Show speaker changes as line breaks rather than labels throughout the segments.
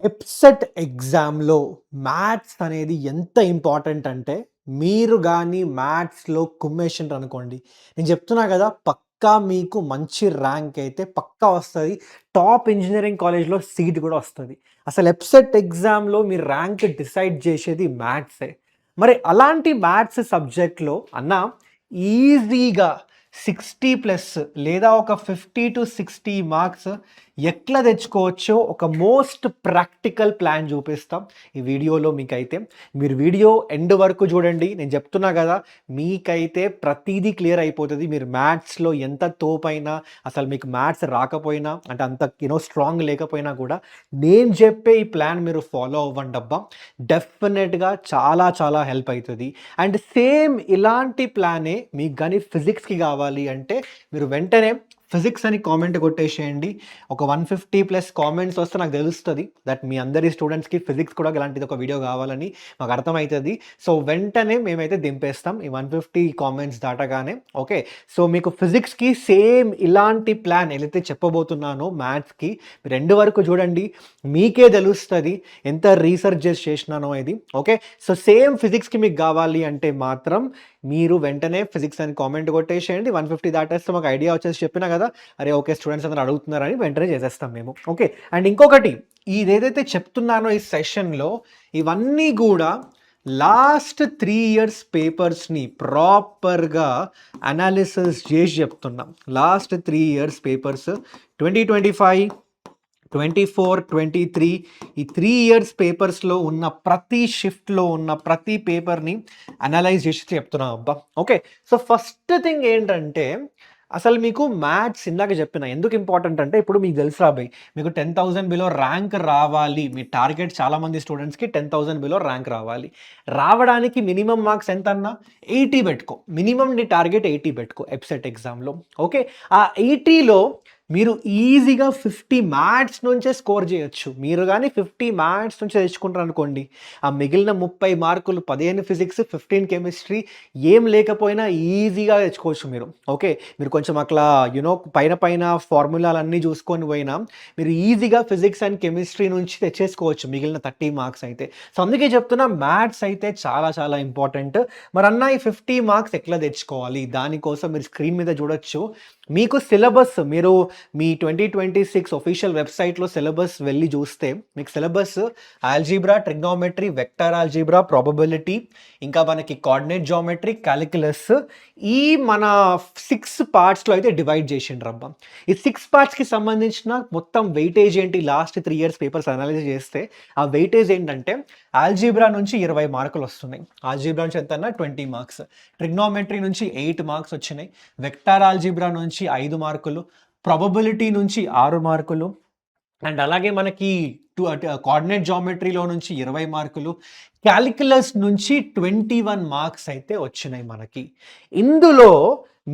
ఎప్సెట్ ఎగ్జామ్‌లో మ్యాథ్స్ అనేది ఎంత ఇంపార్టెంట్ అంటే, మీరు గాని మ్యాథ్స్‌లో కుమ్మేసిండ్రనుకోండి, నేను చెప్తున్నా గదా! పక్కా మీకు మంచి ర్యాంక్ అయితే పక్కా వస్తది. టాప్ ఇంజినీరింగ్ కాలేజ్‌లో సీట్ గూడా వస్తది. అసలు ఎప్సెట్ ఎగ్జామ్‌లో మీ ర్యాంక్ డిసైడ్ చేసేది మ్యాథ్సే. మరి అలాంటి మ్యాథ్స్ సబ్జెక్ట్‌లో ఈజీగా 60+ లేదా ఒక 50-60 మార్క్స్ ఎట్లా తెచ్చుకోవచ్చో ఒక మోస్ట్ ప్రాక్టికల్ ప్లాన్ చూపిస్తాం ఈ వీడియోలో మీకైతే. మీరు వీడియో ఎండ్ వరకు చూడండి. నేను చెప్తున్నా కదా, మీకైతే ప్రతీదీ క్లియర్ అయిపోతుంది. మీరు మ్యాథ్స్లో ఎంత తోపైనా, అసలు మీకు మ్యాథ్స్ రాకపోయినా, అంటే అంత స్ట్రాంగ్ లేకపోయినా కూడా నేను చెప్పే ఈ ప్లాన్ మీరు ఫాలో అవ్వండి అబ్బా. డెఫినెట్గా చాలా చాలా హెల్ప్ అవుతుంది. అండ్ సేమ్ ఇలాంటి ప్లానే మీకు కానీ ఫిజిక్స్కి కావాలి అంటే మీరు వెంటనే ఫిజిక్స్ అని కామెంట్ కొట్టేసేయండి. ఒక 150+ కామెంట్స్ వస్తే నాకు తెలుస్తుంది దట్ మీ అందరి స్టూడెంట్స్కి ఫిజిక్స్ కూడా ఇలాంటిది ఒక వీడియో కావాలని మాకు అర్థమవుతుంది. సో వెంటనే మేమైతే దింపేస్తాం ఈ 150 కామెంట్స్ దాటగానే. ఓకే, సో మీకు ఫిజిక్స్కి సేమ్ ఇలాంటి ప్లాన్ ఏదైతే చెప్పబోతున్నానో మ్యాథ్స్కి మీరు ఎండ్ వరకు చూడండి, మీకే తెలుస్తుంది ఎంత రీసెర్చ్ చేసినానో ఇది. ఓకే, సో సేమ్ ఫిజిక్స్కి మీకు కావాలి అంటే మాత్రం మీరు వెంటనే ఫిజిక్స్ అని కామెంట్ కొట్టేసేయండి. 150 దాటేస్తే మాకు ఐడియా వచ్చేసి చెప్పినా కదా, అరే ఓకే స్టూడెంట్స్ అందరూ అడుగుతున్నారని వెంటనే చేసేస్తాం మేము. ఓకే, అండ్ ఇంకొకటి, ఇదేదైతే చెప్తున్నానో ఈ సెషన్లో ఇవన్నీ కూడా లాస్ట్ 3 ఇయర్స్ పేపర్స్ని ప్రాపర్గా అనాలిసిస్ చేసి చెప్తున్నాం. లాస్ట్ 3 ఇయర్స్ పేపర్స్ 2025, 24, 23 ఈ 3 ఇయర్స్ పేపర్స్లో ఉన్న ప్రతి షిఫ్ట్లో ఉన్న ప్రతి పేపర్ని అనలైజ్ చేసి చెప్తున్నాం అబ్బా. ఓకే, సో ఫస్ట్ థింగ్ ఏంటంటే, అసలు మీకు మ్యాథ్స్ ఇందాక చెప్పిన ఎందుకు ఇంపార్టెంట్ అంటే, ఇప్పుడు మీకు తెలుసు రాబాయ్, మీకు 10,000 బిలో ర్యాంక్ రావాలి. మీ టార్గెట్ చాలామంది స్టూడెంట్స్కి 10,000 బిలో ర్యాంక్ రావాలి. రావడానికి మినిమం మార్క్స్ ఎంత అన్నా 80 పెట్టుకో. మినిమం నీ టార్గెట్ 80 పెట్టుకో ఎప్సెట్ ఎగ్జామ్లో. ఓకే, ఆ 80లో మీరు ఈజీగా 50 మ్యాథ్స్ నుంచే స్కోర్ చేయొచ్చు. మీరు కానీ 50 మ్యాథ్స్ నుంచే తెచ్చుకుంటారు అనుకోండి, ఆ మిగిలిన 30 మార్కులు 15 ఫిజిక్స్, 15 కెమిస్ట్రీ ఏం లేకపోయినా ఈజీగా తెచ్చుకోవచ్చు మీరు. ఓకే, మీరు కొంచెం అట్లా పైన పైన ఫార్ములాలన్నీ చూసుకొని పోయినా మీరు ఈజీగా ఫిజిక్స్ అండ్ కెమిస్ట్రీ నుంచి తెచ్చేసుకోవచ్చు మిగిలిన 30 మార్క్స్ అయితే. సో అందుకే చెప్తున్నా, మ్యాథ్స్ అయితే చాలా చాలా ఇంపార్టెంట్. మరి అన్న ఈ 50 మార్క్స్ ఎట్లా తెచ్చుకోవాలి, దానికోసం మీరు స్క్రీన్ మీద చూడొచ్చు. మీకు సిలబస్, మీరు మీ 2026 ఒఫీషియల్ వెబ్సైట్లో సిలబస్ వెళ్ళి చూస్తే మీకు syllabus algebra, trigonometry, vector algebra, probability, ఇంకా మనకి కోఆర్డినేట్ జామెట్రీ, క్యాలిక్యులస్, ఈ మన 6 పార్ట్స్లో అయితే డివైడ్ చేసిండ్రు అబ్బా. ఈ 6 పార్ట్స్కి సంబంధించిన మొత్తం వెయిటేజ్ ఏంటి, లాస్ట్ 3 ఇయర్స్ పేపర్స్ అనలైజ్ చేస్తే ఆ వెయిటేజ్ ఏంటంటే, ఆల్జీబ్రా నుంచి 20 మార్కులు వస్తున్నాయి. ఆల్జీబ్రా నుంచి ఎంత అన్నా 20 మార్క్స్, ట్రిగ్నోమెట్రీ నుంచి 8 మార్క్స్ వచ్చినాయి, వెక్టార్ ఆల్జీబ్రా నుంచి 5 మార్కులు, ప్రాబబిలిటీ నుంచి 6 మార్కులు, అండ్ అలాగే మనకి కోఆర్డినేట్ జామెట్రీలో నుంచి 20 మార్కులు, క్యాలిక్యులస్ నుంచి 21 మార్క్స్ అయితే వచ్చినాయి మనకి. ఇందులో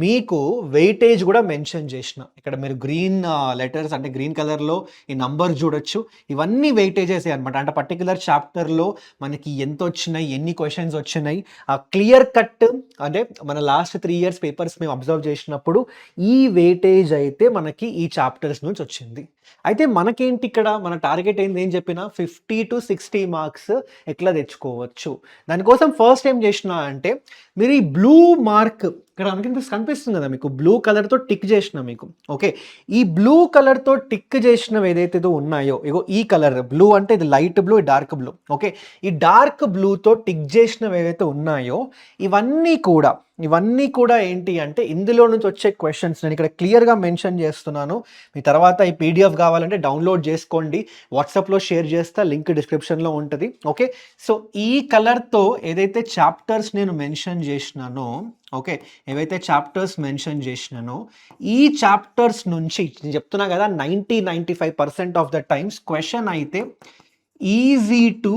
మీకు వెయిటేజ్ కూడా మెన్షన్ చేసిన, ఇక్కడ మీరు గ్రీన్ లెటర్స్ అంటే గ్రీన్ కలర్లో ఈ నంబర్ చూడొచ్చు. ఇవన్నీ వెయిటేజెస్ అనమాట. అంటే పర్టికులర్ చాప్టర్లో మనకి ఎంత వచ్చినాయి, ఎన్ని క్వశ్చన్స్ వచ్చినాయి, ఆ క్లియర్ కట్ అంటే మన లాస్ట్ 3 ఇయర్స్ పేపర్స్ మేము అబ్జర్వ్ చేసినప్పుడు ఈ వెయిటేజ్ అయితే మనకి ఈ చాప్టర్స్ నుంచి వచ్చింది. అయితే మనకేంటి ఇక్కడ, మన టార్గెట్ ఏంది, ఏం చెప్పినా 50-60 మార్క్స్ ఎట్లా తెచ్చుకోవచ్చు. దానికోసం ఫస్ట్ ఏం చేసిన అంటే, మీరు ఈ బ్లూ మార్క్ ఇక్కడ కనిపిస్తుంది కదా మీకు, బ్లూ కలర్తో టిక్ చేసిన మీకు. ఓకే, ఈ బ్లూ కలర్తో టిక్ చేసినవి ఏదైతే ఉన్నాయో, ఇగో ఈ కలర్ బ్లూ అంటే ఇది light blue, dark blue. Okay, ఈ డార్క్ బ్లూతో టిక్ చేసినవి ఏవైతే ఉన్నాయో ఇవన్నీ కూడా ఏంటి అంటే, ఇందులో నుంచి వచ్చే క్వశ్చన్స్ నేను ఇక్కడ క్లియర్గా మెన్షన్ చేస్తున్నాను. మీ తర్వాత ఈ పీడిఎఫ్ కావాలంటే డౌన్లోడ్ చేసుకోండి, వాట్సాప్లో షేర్ చేస్తా, లింక్ డిస్క్రిప్షన్లో ఉంటుంది. ఓకే, సో ఈ కలర్తో ఏదైతే చాప్టర్స్ నేను మెన్షన్ చేసినానో, ఓకే, ఏవైతే చాప్టర్స్ మెన్షన్ చేసినానో ఈ చాప్టర్స్ నుంచి నేను చెప్తున్నా కదా, 90-95% ఆఫ్ ద టైమ్స్ క్వశ్చన్ అయితే ఈజీ టు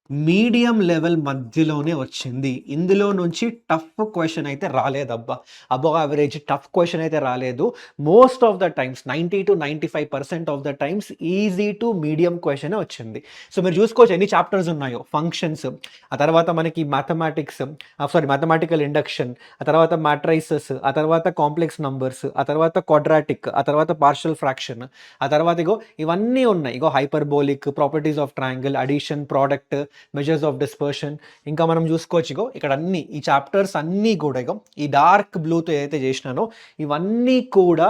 మీడియం లెవెల్ మధ్యలోనే వచ్చింది. ఇందులో నుంచి టఫ్ క్వెషన్ అయితే రాలేదబ్బా! అబోవ్ యావరేజ్ టఫ్ క్వెషన్ అయితే రాలేదు. Most of the times 90-95% of the times easy to medium క్వెషనే వచ్చింది. సో, మీరు చూసుకోవచ్చు ఎన్ని చాప్టర్స్ ఉన్నాయో. ఫంక్షన్స్, ఆ తర్వాత మనకి మ్యాథమెటిక్స్, మ్యాథమెటికల్ ఇండక్షన్, ఆ తర్వాత మ్యాట్రైసెస్, ఆ తర్వాత కాంప్లెక్స్ నంబర్స్, ఆ తర్వాత క్వాడ్రాటిక్, ఆ తర్వాత పార్షియల్ ఫ్రాక్షన్, ఆ తర్వాత ఇవన్నీ ఉన్నాయి. Hyperbolic, properties of triangle, addition, product, measures of dispersion, ఇంకా మనం చూసుకోవచ్చు ఇక్కడ అన్ని ఈ చాప్టర్స్ అన్నీ కూడా ఈ డార్క్ బ్లూతో ఏదైతే చేసినానో ఇవన్నీ కూడా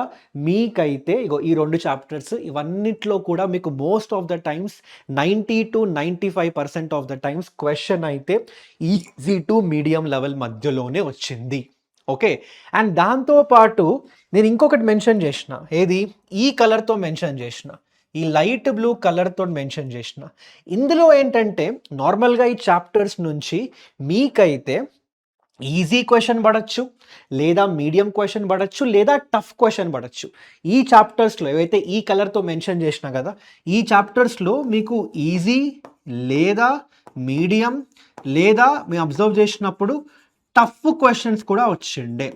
మీకైతే ఈ 2 చాప్టర్స్ ఇవన్నిట్లో కూడా మీకు most of the times 90-95% of the times question అయితే ఈజీ టు మీడియం లెవెల్ మధ్యలోనే వచ్చింది. ఓకే. అండ్ దాంతో పాటు నేను ఇంకొకటి మెన్షన్ చేసిన, ఏది ఈ కలర్తో మెన్షన్ చేసిన, ఈ లైట్ బ్లూ కలర్తో మెన్షన్ చేసిన. ఇందులో ఏంటంటే నార్మల్గా ఈ చాప్టర్స్ నుంచి మీకైతే ఈజీ క్వెషన్ పడచ్చు, లేదా మీడియం క్వెషన్ పడచ్చు, లేదా టఫ్ క్వెషన్ పడచ్చు. ఈ చాప్టర్స్లో ఏవైతే ఈ కలర్తో మెన్షన్ చేసిన కదా, ఈ చాప్టర్స్లో మీకు ఈజీ, లేదా మీడియం, లేదా మేము అబ్జర్వ్ చేసినప్పుడు టఫ్ క్వెషన్స్ కూడా వచ్చిండే.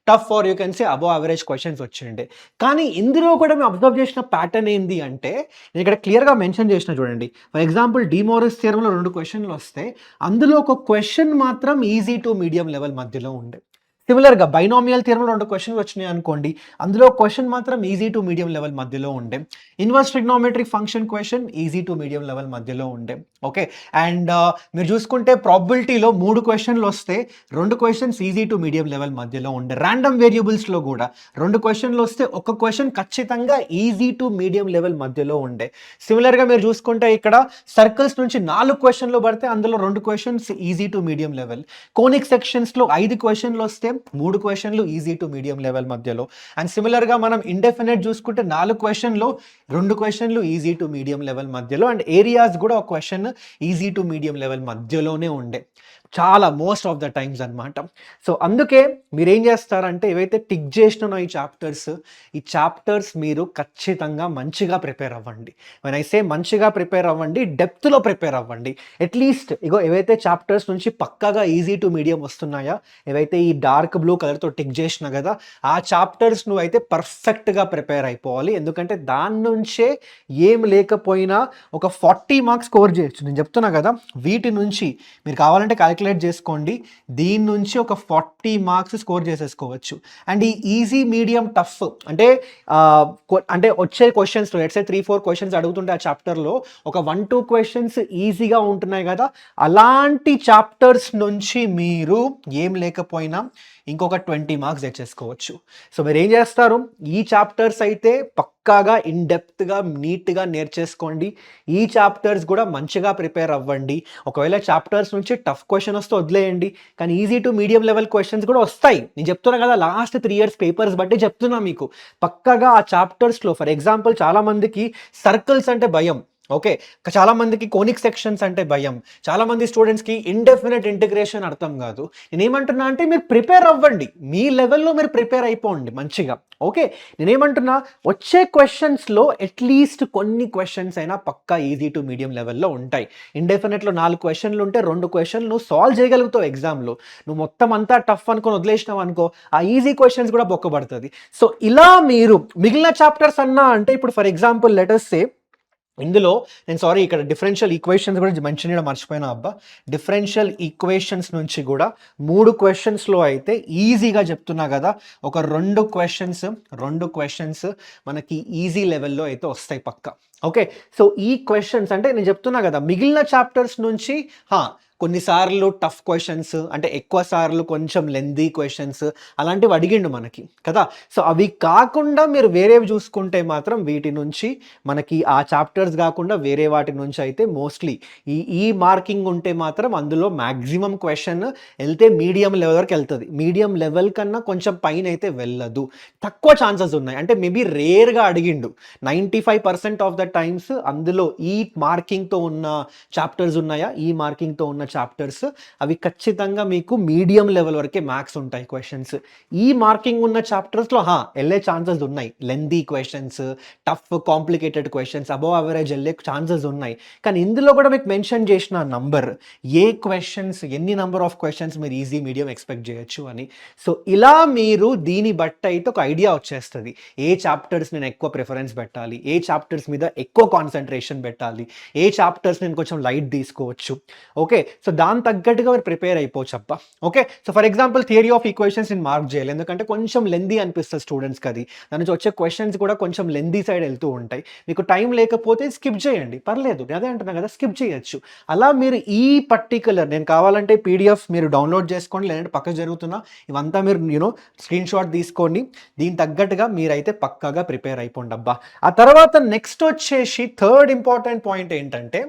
Tough or you can say above average questions వచ్చిండే. కానీ ఇందులో కూడా మేము అబ్జర్వ్ చేసిన ప్యాటర్న్ ఏంది అంటే, నేను ఇక్కడ క్లియర్గా మెన్షన్ చేసిన చూడండి. ఫర్ ఎగ్జాంపుల్ డిమోరిస్ థియరంలో 2 క్వెషన్లు వస్తే అందులో ఒక క్వెషన్ మాత్రం ఈజీ టు మీడియం లెవెల్ మధ్యలో ఉండే. సిమిలర్గా బైనామియల్ థియరంలో 2 క్వెషన్లు వచ్చినాయి అనుకోండి, అందులో క్వెషన్ మాత్రం ఈజీ టు మీడియం లెవెల్ మధ్యలో ఉండే. Inverse trigonometric function question easy to medium level మధ్యలో ఉండే. ఓకే. అండ్ మీరు చూసుకుంటే ప్రాబబిలిటీలో 3 క్వెషన్లు వస్తే 2 questions easy to medium level మధ్యలో ఉండే. ర్యాండమ్ వేరియబుల్స్లో కూడా 2 క్వెషన్లు వస్తే ఒక క్వెషన్ ఖచ్చితంగా ఈజీ టు మీడియం లెవెల్ మధ్యలో ఉండే. సిమిలర్గా మీరు చూసుకుంటే ఇక్కడ సర్కిల్స్ నుంచి 4 క్వెషన్లు పడితే అందులో 2 questions easy to medium level. Conic సెక్షన్స్లో 5 క్వెషన్లు వస్తే 3 క్వెషన్లు ఈజీ టు మీడియం లెవెల్ మధ్యలో. అండ్ సిమిలర్గా మనం ఇండెఫినెట్ చూసుకుంటే 4 క్వెషన్లో 2 క్వెషన్లు ఈజీ టు మీడియం లెవెల్ మధ్యలో. అండ్ ఏరియాస్ కూడా ఒక question easy to medium level మధ్యలోనే ఉండే. చాలా మోస్ట్ ఆఫ్ ద టైమ్స్ అనమాట. సో అందుకే మీరేం చేస్తారంటే, ఏవైతే టిక్ చేసినానో ఈ చాప్టర్స్ మీరు ఖచ్చితంగా మంచిగా ప్రిపేర్ అవ్వండి. వెన్ ఐ సే మంచిగా ప్రిపేర్ అవ్వండి, డెప్త్లో ప్రిపేర్ అవ్వండి. అట్లీస్ట్ ఏవైతే చాప్టర్స్ నుంచి పక్కాగా ఈజీ టు మీడియం వస్తున్నాయా, ఏవైతే ఈ డార్క్ బ్లూ కలర్తో టిక్ చేసిన కదా, ఆ చాప్టర్స్ నువ్వు అయితే పర్ఫెక్ట్గా ప్రిపేర్ అయిపోవాలి. ఎందుకంటే దాని నుంచే ఏం లేకపోయినా ఒక 40 మార్క్స్ స్కోర్ చేయొచ్చు. నేను చెప్తున్నా కదా, వీటి నుంచి మీరు కావాలంటే క్యాలిక్యులేట్ చేసుకోండి, దీని నుంచి ఒక 40 మార్క్స్ స్కోర్ చేసేసుకోవచ్చు. అండ్ ఈ ఈజీ, మీడియం, టఫ్ అంటే వచ్చే క్వశ్చన్స్ లెట్స్ సే 3-4 క్వశ్చన్స్ అడుగుతుంటే ఆ చాప్టర్లో ఒక 1-2 క్వశ్చన్స్ ఈజీగా ఉంటున్నాయి కదా, అలాంటి చాప్టర్స్ నుంచి మీరు ఏం లేకపోయినా ఇంకొక 20 మార్క్స్ తెచ్చేసుకోవచ్చు. సో మీరు ఏం చేస్తారు, ఈ చాప్టర్స్ అయితే పక్కాగా ఇన్డెప్త్గా నీట్గా నేర్చేసుకోండి. ఈ చాప్టర్స్ కూడా మంచిగా ప్రిపేర్ అవ్వండి. ఒకవేళ చాప్టర్స్ నుంచి టఫ్ క్వశ్చన్ వస్తే వదిలేయండి, కానీ easy to medium level questions కూడా వస్తాయి. నేను చెప్తున్నా కదా, లాస్ట్ 3 years పేపర్స్ బట్టి చెప్తున్నా మీకు. పక్కాగా ఆ చాప్టర్స్లో ఫర్ ఎగ్జాంపుల్ చాలామందికి సర్కిల్స్ అంటే భయం. ఓకే. చాలా మందికి కోనిక్ సెక్షన్స్ అంటే భయం. చాలా మంది స్టూడెంట్స్కి ఇండెఫినెట్ ఇంటిగ్రేషన్ అర్థం కాదు. నేనేమంటున్నా అంటే మీరు ప్రిపేర్ అవ్వండి, మీ లెవెల్లో మీరు ప్రిపేర్ అయిపోండి మంచిగా. ఓకే. నేనేమంటున్నా, వచ్చే క్వశ్చన్స్లో అట్లీస్ట్ కొన్ని క్వశ్చన్స్ అయినా పక్కా ఈజీ టు మీడియం లెవెల్లో ఉంటాయి. ఇండెఫినెట్లో 4 క్వశ్చన్లు ఉంటే 2 క్వశ్చన్లు నువ్వు సాల్వ్ చేయగలుగుతావు ఎగ్జామ్లో. నువ్వు మొత్తం అంతా టఫ్ అనుకొని వదిలేసినావు అనుకో, ఆ ఈజీ క్వశ్చన్స్ కూడా బొక్కబడుతుంది. సో ఇలా మీరు మిగిలిన చాప్టర్స్ అన్నా అంటే, ఇప్పుడు for example let us say ఇందులో నేను ఇక్కడ డిఫరెన్షియల్ ఈక్వేషన్స్ కూడా మెన్షన్ చేయడం మర్చిపోయినా అబ్బా. డిఫరెన్షియల్ ఈక్వేషన్స్ నుంచి కూడా 3 క్వశ్చన్స్లో అయితే ఈజీగా చెప్తున్నా కదా, ఒక 2 క్వశ్చన్స్ మనకి ఈజీ లెవెల్లో అయితే వస్తాయి పక్కా. ఓకే. సో ఈ క్వశ్చన్స్ అంటే నేను చెప్తున్నా కదా, మిగిలిన చాప్టర్స్ నుంచి కొన్నిసార్లు టఫ్ క్వశ్చన్స్ అంటే ఎక్కువ సార్లు కొంచెం లెందీ క్వశ్చన్స్ అలాంటివి అడిగిండు మనకి కదా. సో అవి కాకుండా మీరు వేరేవి చూసుకుంటే మాత్రం వీటి నుంచి మనకి ఆ చాప్టర్స్ కాకుండా వేరే వాటి నుంచి అయితే మోస్ట్లీ ఈ మార్కింగ్ ఉంటే మాత్రం అందులో మ్యాక్సిమం క్వశ్చన్ వెళ్తే మీడియం లెవెల్ వరకు వెళ్తుంది. మీడియం లెవెల్ కన్నా కొంచెం పైన అయితే వెళ్ళదు. తక్కువ ఛాన్సెస్ ఉన్నాయి, అంటే మేబీ రేర్గా అడిగిండు. 95% ఆఫ్ ద టైమ్స్ అందులో ఈ మార్కింగ్తో ఉన్న చాప్టర్స్ ఉన్నాయా, ఈ మార్కింగ్తో ఉన్న చాప్టర్స్ అవి ఖచ్చితంగా మీకు మీడియం లెవెల్ వరకే మ్యాథ్స్ ఉంటాయి క్వశ్చన్స్. ఈ మార్కింగ్ ఉన్న చాప్టర్స్‌లో ఎళ్ళే ఛాన్సెస్ ఉన్నాయి. Lengthy questions, tough complicated questions, above average ఎళ్ళే ఛాన్సెస్ ఉన్నాయి. కానీ ఇందులో కూడా మీకు మెన్షన్ చేసిన నంబర్, ఏ క్వశ్చన్స్, ఎన్ని నంబర్ ఆఫ్ క్వశ్చన్స్ మీరు ఈజీ, మీడియం ఎక్స్‌పెక్ట్ చేయొచ్చు అని. సో ఇలా మీరు దీన్ని బట్టి అయితే ఒక ఐడియా వచ్చేస్తది. ఏ చాప్టర్స్ నేను ఎక్కువ ప్రిఫరెన్స్ పెట్టాలి, ఏ చాప్టర్స్ మీద ఎక్కువ కాన్సంట్రేషన్ పెట్టాలి, ఏ చాప్టర్స్ నేను కొంచెం లైట్ తీసుకోవచ్చు. ఓకే, సో దాని తగ్గట్టుగా మీరు ప్రిపేర్ అయిపోవచ్చు అబ్బా. Okay, so for example theory of equations నేను మార్క్ చేయాలి, ఎందుకంటే కొంచెం లెందీ అనిపిస్తుంది స్టూడెంట్స్కి. అది దాని నుంచి వచ్చే క్వశ్చన్స్ కూడా కొంచెం లెందీ సైడ్ వెళ్తూ ఉంటాయి. మీకు టైం లేకపోతే స్కిప్ చేయండి, పర్లేదు, నేను అదే అంటున్నా కదా, స్కిప్ చేయొచ్చు. అలా మీరు ఈ పర్టికులర్, నేను కావాలంటే పీడిఎఫ్ మీరు డౌన్లోడ్ చేసుకోండి, లేదంటే పక్కకు జరుగుతున్నా ఇవంతా మీరు స్క్రీన్ షాట్ తీసుకోండి. దీని తగ్గట్టుగా మీరైతే పక్కాగా ప్రిపేర్ అయిపోండి అబ్బా. ఆ తర్వాత నెక్స్ట్ వచ్చేసి థర్డ్ ఇంపార్టెంట్ పాయింట్ ఏంటంటే,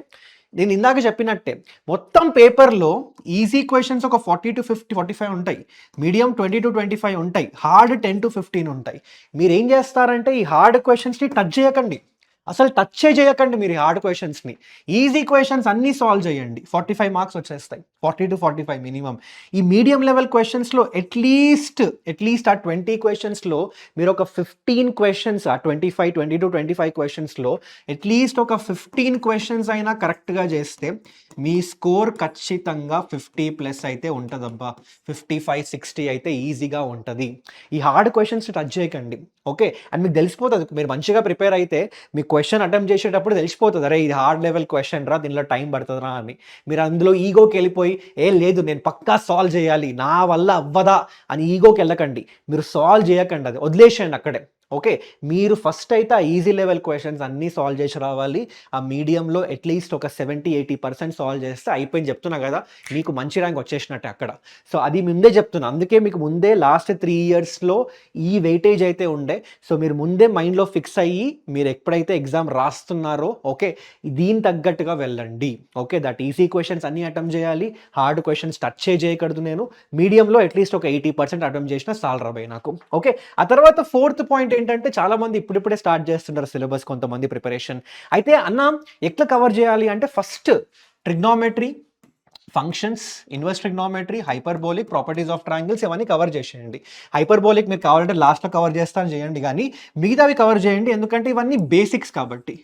నేను ఇందాక చెప్పినట్టే మొత్తం పేపర్లో ఈజీ క్వశ్చన్స్ ఒక 40-50-45 ఉంటాయి, మీడియం 20-25 ఉంటాయి, హార్డ్ 10-15 ఉంటాయి. మీరు ఏం చేస్తారంటే ఈ హార్డ్ క్వశ్చన్స్ని టచ్ చేయకండి, అసలు టచ్చే చేయకండి మీరు ఈ హార్డ్ క్వశ్చన్స్ని. ఈజీ క్వశ్చన్స్ అన్నీ సాల్వ్ చేయండి, 45 మార్క్స్ వచ్చేస్తాయి, 40-45 మినిమం. ఈ మీడియం లెవెల్ క్వశ్చన్స్లో అట్లీస్ట్ ఆ 20 క్వశ్చన్స్లో మీరు ఒక 15 క్వశ్చన్స్, ఆ 20-25 క్వశ్చన్స్లో అట్లీస్ట్ ఒక 15 క్వశ్చన్స్ అయినా కరెక్ట్గా చేస్తే మీ స్కోర్ ఖచ్చితంగా 50+ అయితే ఉంటుందబ్బా. 55-60 అయితే ఈజీగా ఉంటుంది. ఈ హార్డ్ క్వశ్చన్స్ టచ్ చేయకండి. ఓకే, అండ్ మీకు తెలిసిపోతుంది, మీరు మంచిగా ప్రిపేర్ అయితే మీ క్వశ్చన్ అటెంప్ట్ చేసేటప్పుడు తెలిసిపోతుంది, అరే ఇది హార్డ్ లెవెల్ క్వశ్చన్ రా, దీనిలో టైం పడుతుందిరా అని. మీరు అందులో ఈగోకి వెళ్ళిపోయి లేదు నేను పక్కా సాల్వ్ చేయాలి, నా వల్ల అవ్వదా అని ఈగోకి వెళ్ళకండి, మీరు సాల్వ్ చేయకండి, అది వదిలేసేయండి అక్కడే. ఓకే, మీరు ఫస్ట్ అయితే ఆ ఈజీ లెవెల్ క్వశ్చన్స్ అన్నీ సాల్వ్ చేసి రావాలి. ఆ మీడియంలో అట్లీస్ట్ ఒక 70-80% సాల్వ్ చేస్తే అయిపోయింది, చెప్తున్నా కదా, మీకు మంచి ర్యాంక్ వచ్చేసినట్టే అక్కడ. సో అది ముందే చెప్తున్నా, అందుకే మీకు ముందే లాస్ట్ 3 ఇయర్స్లో ఈ వెయిటేజ్ అయితే ఉండే. సో మీరు ముందే మైండ్లో ఫిక్స్ అయ్యి మీరు ఎప్పుడైతే ఎగ్జామ్ రాస్తున్నారో ఓకే దీని తగ్గట్టుగా వెళ్ళండి. ఓకే, దట్ ఈజీ క్వశ్చన్స్ అన్నీ అటెంప్ట్ చేయాలి, హార్డ్ క్వశ్చన్స్ టచ్ చేయకూడదు. నేను మీడియంలో అట్లీస్ట్ ఒక 80% అటెంప్ట్ చేసినా చాలు రాబోయే నాకు. ఓకే, ఆ తర్వాత ఫోర్త్ పాయింట్ ఏంటంటే, చాలా మంది ఇప్పుడిప్పుడే స్టార్ట్ చేస్తున్నారు సిలబస్, కొంతమంది ప్రిపరేషన్ అయితే అన్న ఎట్లా కవర్ చేయాలి అంటే, first trigonometry, functions, inverse trigonometry, hyperbolic, properties of triangles ఇవన్నీ కవర్ చేసేయండి. హైపర్బోలిక్ మీరు కావాలంటే లాస్ట్లో కవర్ చేస్తాను చేయండి, కానీ మిగతావి కవర్ చేయండి, ఎందుకంటే ఇవన్నీ బేసిక్స్ కాబట్టి.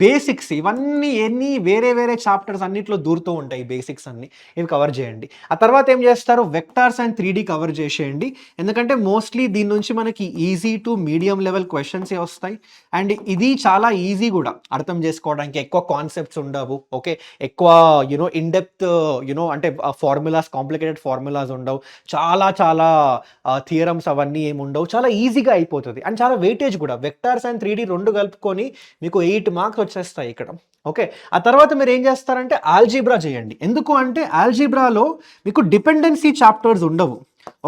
బేసిక్స్ ఇవన్నీ ఎన్ని వేరే వేరే చాప్టర్స్ అన్నిట్లో దూరుతూ ఉంటాయి, బేసిక్స్ అన్ని ఇవి కవర్ చేయండి. ఆ తర్వాత ఏం చేస్తారు, వెక్టార్స్ అండ్ 3D కవర్ చేసేయండి, ఎందుకంటే మోస్ట్లీ దీని నుంచి మనకి ఈజీ టు మీడియం లెవెల్ క్వశ్చన్సే వస్తాయి. అండ్ ఇది చాలా ఈజీ కూడా అర్థం చేసుకోవడానికి, ఎక్కువ కాన్సెప్ట్స్ ఉండవు. ఓకే, ఎక్కువ ఇన్ డెప్త్ అంటే ఫార్ములాస్, కాంప్లికేటెడ్ ఫార్ములాస్ ఉండవు, చాలా చాలా థియరమ్స్ అవన్నీ ఏమి ఉండవు, చాలా ఈజీగా అయిపోతుంది. అండ్ చాలా వెయిటేజ్ కూడా, వెక్టార్స్ అండ్ 3D రెండు కలుపుకొని మీకు 8 మార్క్స్ వచ్చేస్తాయి ఇక్కడ. ఓకే, ఆ తర్వాత మీరు ఏం చేస్తారంటే ఆల్జీబ్రా చేయండి. ఎందుకు అంటే ఆల్జీబ్రాలో మీకు డిపెండెన్సీ చాప్టర్స్ ఉండవు,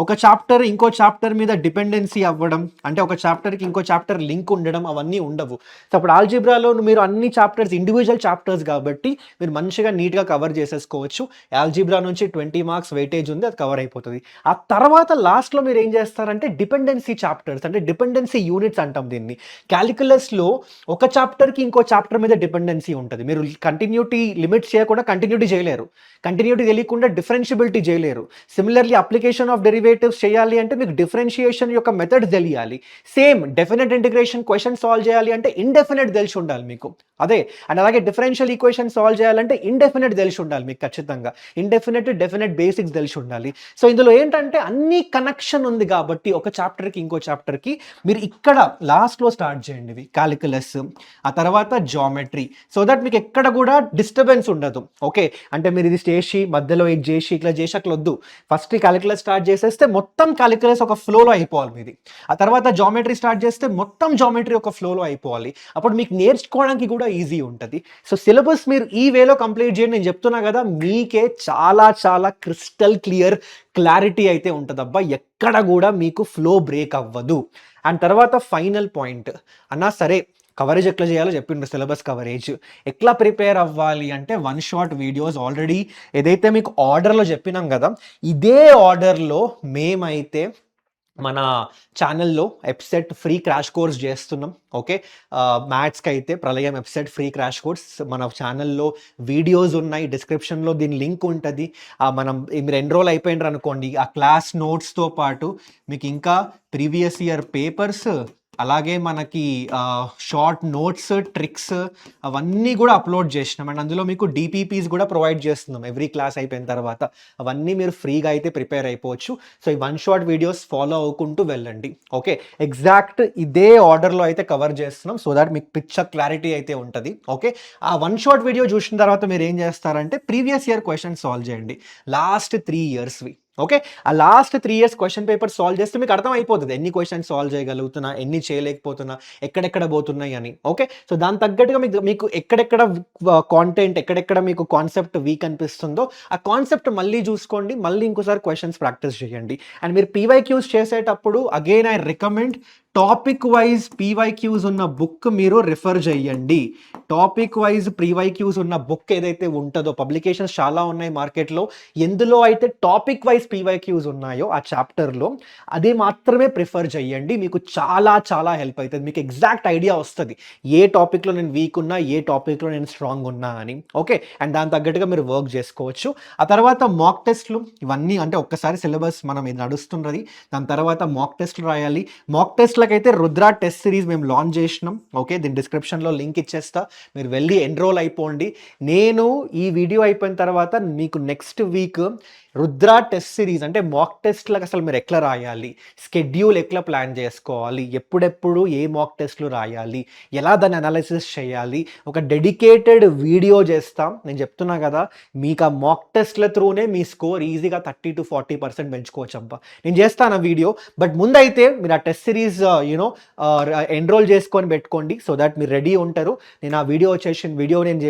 ఒక చాప్టర్ ఇంకో చాప్టర్ మీద డిపెండెన్సీ అవ్వడం, అంటే ఒక చాప్టర్కి ఇంకో చాప్టర్ లింక్ ఉండడం, అవన్నీ ఉండవు. సో అప్పుడు ఆల్జీబ్రాలో మీరు అన్ని చాప్టర్స్ ఇండివిజువల్ చాప్టర్స్ కాబట్టి మీరు మంచిగా నీట్గా కవర్ చేసేసుకోవచ్చు. ఆల్జీబ్రా నుంచి 20 మార్క్స్ వెయిటేజ్ ఉంది, అది కవర్ అయిపోతుంది. ఆ తర్వాత లాస్ట్లో మీరు ఏం చేస్తారంటే డిపెండెన్సీ చాప్టర్స్, అంటే డిపెండెన్సీ యూనిట్స్ అంటాం దీన్ని. క్యాలిక్యులస్లో ఒక చాప్టర్కి ఇంకో చాప్టర్ మీద డిపెండెన్సీ ఉంటుంది, మీరు కంటిన్యూటీ లిమిట్స్ చేయకుండా కంటిన్యూటీ చేయలేరు, కంటిన్యూటీ తెలియకుండా డిఫరెన్షియబిలిటీ చేయలేరు. సిమిలర్లీ అప్లికేషన్ ఆఫ్ డెరివేటివ్స్ చేయాలి అంటే మీకు డిఫరెన్షియేషన్ యొక్క మెథడ్స్ తెలియాలి. Same definite integration question solve చేయాలి అంటే ఇండెఫినెట్ తెలిసి ఉండాలి మీకు, అదే. అండ్ అలాగే డిఫరెన్షియల్ ఈక్వేషన్ సాల్వ్ చేయాలంటే ఇండెఫినెట్ తెలిసి ఉండాలి మీకు ఖచ్చితంగా, ఇండెఫినెట్ డెఫినెట్ బేసిక్స్ తెలిసి ఉండాలి. సో ఇందులో ఏంటంటే అన్ని కనెక్షన్ ఉంది కాబట్టి ఒక చాప్టర్కి ఇంకో చాప్టర్కి మీరు ఇక్కడ లాస్ట్లో స్టార్ట్ చేయండి ఇవి క్యాలిక్యులస్, ఆ తర్వాత జామెట్రీ, సో దట్ మీకు ఎక్కడ కూడా డిస్టర్బెన్స్ ఉండదు. ఓకే, అంటే మీరు ఇది చేసి మధ్యలో ఇది చేసి ఇట్లా చేసి అట్లా వద్దు, ఫస్ట్ క్యాలిక్యులస్ స్టార్ట్ చేసేస్తే మొత్తం క్యాలిక్యులస్ ఒక ఫ్లోలో అయిపోవాలి మీది, ఆ తర్వాత జామెట్రీ స్టార్ట్ చేస్తే మొత్తం జామెట్రీ ఒక ఫ్లోలో అయిపోవాలి, అప్పుడు మీకు నేర్చుకోవడానికి కూడా ఈజీ ఉంటుంది. సో సిలబస్ మీరు ఈ వేలో కంప్లీట్ చేయండి, నేను చెప్తున్నా కదా, మీకే చాలా చాలా క్రిస్టల్ క్లారిటీ అయితే ఉంటుందబ్బా, ఎక్కడ కూడా మీకు ఫ్లో బ్రేక్ అవ్వదు. అండ్ తర్వాత ఫైనల్ పాయింట్ అన్నా, సరే కవరేజ్ ఎట్లా చేయాలో చెప్పిండ్రు, సిలబస్ కవరేజ్ ఎట్లా ప్రిపేర్ అవ్వాలి అంటే, 1 షాట్ వీడియోస్ ఆల్రెడీ ఏదైతే మీకు ఆర్డర్లో చెప్పినాం కదా, ఇదే ఆర్డర్లో మేమైతే మన ఛానల్‌లో ఎఫ్‌సెట్ ఫ్రీ క్రాష్ కోర్స్ జేస్తున్నాం. ఓకే. మ్యాథ్స్‌కైతే ప్రళయం ఎఫ్‌సెట్ ఫ్రీ క్రాష్ కోర్స్ మన ఛానల్‌లో వీడియోస్ ఉన్నాయి. డిస్క్రిప్షన్‌లో దీని లింక్ ఉంటది. మనం మీరు ఎన్రోల్ అయిపోయిండ్రనుకోండి, ఆ క్లాస్ నోట్స్‌తో పాటు మీకు ఇంకా ప్రీవియస్ ఇయర్ పేపర్స్, అలాగే మనకి షార్ట్ నోట్స్, ట్రిక్స్ అవన్నీ గూడా అప్‌లోడ్ జేసినాం. అండ్ అందులో మీకు డీపీపీస్ గూడా ప్రొవైడ్ చేస్తున్నాం ఎవ్రీ క్లాస్ అయిపోయిన తర్వాత. అవన్నీ మీరు ఫ్రీగా అయితే ప్రిపేర్ అయిపోవచ్చు. సో ఈ వన్ షాట్ వీడియోస్ ఫాలో అవ్వుకుంటూ వెళ్ళండి. ఓకే. ఎగ్జాక్ట్ ఇదే ఆర్డర్‌లో అయితే కవర్ చేస్తున్నాం. సో దట్ మీకు పిక్చర్ క్లారిటీ అయితే ఉంటది. ఓకే. ఆ వన్ షాట్ వీడియో చూసిన తర్వాత మీరు ఏం చేస్తారంటే ప్రీవియస్ ఇయర్ క్వెషన్స్ సాల్వ్ చేయండి. లాస్ట్ 3 ఇయర్స్‌వి. ఓకే. ఆ last 3 years question paper solve చేస్తే మీకు అర్థమైపోతది. ఎన్ని క్వెషన్స్ సాల్వ్ చేయగలుగుతున్నా, ఎన్ని చేయలేకపోతున్నా, ఎక్కడెక్కడ పోతున్నాయి అని. ఓకే. సో దానికి తగ్గట్టుగా మీకు ఎక్కడెక్కడ కాంటెంట్, ఎక్కడెక్కడ మీకు కాన్సెప్ట్ వీక్ అనిపిస్తుందో ఆ కాన్సెప్ట్ మళ్ళీ చూసుకోండి. మళ్ళీ ఇంకోసారి క్వెషన్స్ ప్రాక్టీస్ చేయండి. అండ్ మీరు పీవైక్యూస్ చేసేటప్పుడు again I recommend topic wise PYQs ఉన్న బుక్ మీరు రిఫర్ చేయండి. టాపిక్ వైజ్ పీవైక్యూస్ ఉన్న బుక్ ఏదైతే ఉంటుందో, పబ్లికేషన్స్ చాలా ఉన్నాయి మార్కెట్లో, ఎందులో అయితే టాపిక్ వైజ్ పీవైక్యూస్ ఉన్నాయో ఆ చాప్టర్లో అది మాత్రమే ప్రిఫర్ చేయండి. మీకు చాలా చాలా హెల్ప్ అవుతుంది. మీకు ఎగ్జాక్ట్ ఐడియా వస్తుంది ఏ టాపిక్లో నేను వీక్ ఉన్నా, ఏ టాపిక్లో నేను స్ట్రాంగ్ ఉన్నా అని. ఓకే. అండ్ దాని తగ్గట్టుగా మీరు వర్క్ చేసుకోవచ్చు. ఆ తర్వాత మాక్ టెస్ట్లు ఇవన్నీ అంటే ఒక్కసారి సిలబస్ మనం ఇది నడుస్తున్నది. దాని తర్వాత మాక్ టెస్ట్లు రాయాలి. మాక్ టెస్ట్లకైతే రుద్ర టెస్ట్ సిరీస్ మేము లాంచ్ చేసినాం. ఓకే. దీని డిస్క్రిప్షన్లో లింక్ ఇచ్చేస్తా. మీరు వెళ్ళి ఎన్రోల్ అయిపోండి. నేను ఈ వీడియో అయిపోయిన తర్వాత మీకు next week Rudra test series అంటే మాక్ టెస్ట్లకు అసలు మీరు ఎట్లా రాయాలి, స్కెడ్యూల్ ఎట్లా ప్లాన్ చేసుకోవాలి, ఎప్పుడెప్పుడు ఏ మాక్ టెస్ట్లు రాయాలి, ఎలా దాన్ని అనాలిసిస్ చేయాలి, ఒక డెడికేటెడ్ వీడియో చేస్తాం. నేను చెప్తున్నా కదా, మీకు ఆ మాక్ టెస్ట్ల త్రూనే మీ స్కోర్ ఈజీగా 30 to 40% పెంచుకోవచ్చు అబ్బా. నేను చేస్తాను ఆ వీడియో. బట్ ముందైతే మీరు ఆ టెస్ట్ సిరీస్ ఎన్రోల్ చేసుకొని పెట్టుకోండి. సో దట్ మీరు రెడీ ఉంటారు. నేను ఆ వీడియో నేను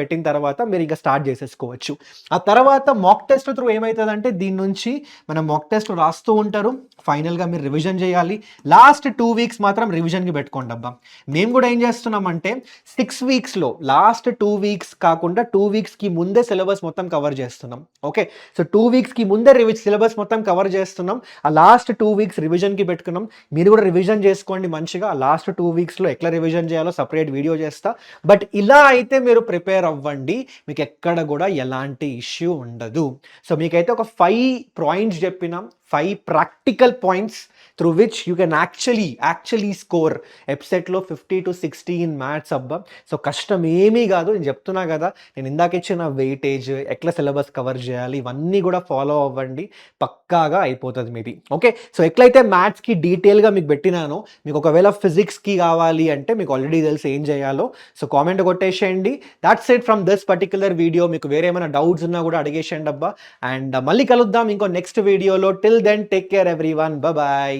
పెట్టిన తర్వాత మీరు ఇంకా స్టార్ట్ చేసేసుకోవచ్చు. ఆ తర్వాత మాక్ టెస్ట్ త్రూ ఏమవుతుందంటే దీని నుంచి మనం మాక్ టెస్ట్ రాస్తూ ఉంటారు. ఫైనల్గా మీరు రివిజన్ చేయాలి. లాస్ట్ 2 వీక్స్ మాత్రం రివిజన్కి పెట్టుకోండి అబ్బా. మేము కూడా ఏం చేస్తున్నామంటే 6 వీక్స్లో లాస్ట్ 2 వీక్స్ కాకుండా 2 వీక్స్కి ముందే సిలబస్ మొత్తం కవర్ చేస్తున్నాం. ఓకే. సో 2 వీక్స్కి ముందే సిలబస్ మొత్తం కవర్ చేస్తున్నాం. ఆ లాస్ట్ 2 వీక్స్ రివిజన్కి పెట్టుకున్నాం. మీరు కూడా రివిజన్ చేసుకోండి మంచిగా. ఆ లాస్ట్ 2 వీక్స్లో ఎట్లా రివిజన్ చేయాలో సపరేట్ వీడియో చేస్తా. బట్ ఇలా అయితే మీరు ప్రిపేర్ అవ్వండి. మీకు ఎక్కడ కూడా ఎలాంటి ఇష్యూ ఉండదు. సో మీకైతే ఒక 5 పాయింట్స్ చెప్పినాం. 5 practical points through which you can actually score ఎఫ్సెట్లో 50 to 60 ఇన్ మ్యాథ్స్ అబ్బా. సో కష్టం ఏమీ కాదు. నేను చెప్తున్నా కదా, నేను ఇందాక ఇచ్చిన వెయిటేజ్, ఎట్లా సిలబస్ కవర్ చేయాలి, ఇవన్నీ కూడా ఫాలో అవ్వండి. పక్కాగా అయిపోతుంది మీది. ఓకే. సో ఎట్లయితే మ్యాథ్స్కి డీటెయిల్గా మీకు పెట్టినానో, మీకు ఒకవేళ ఫిజిక్స్కి కావాలి అంటే మీకు ఆల్రెడీ తెలిసి ఏం చేయాలో. సో కామెంట్ కొట్టేసేయండి. That's it from this particular video. మీకు వేరే ఏమైనా డౌట్స్ ఉన్నా కూడా అడిగేసేయండి అబ్బా. అండ్ మళ్ళీ కలుద్దాం ఇంకో నెక్స్ట్ వీడియోలో. Till then take care everyone. Bye.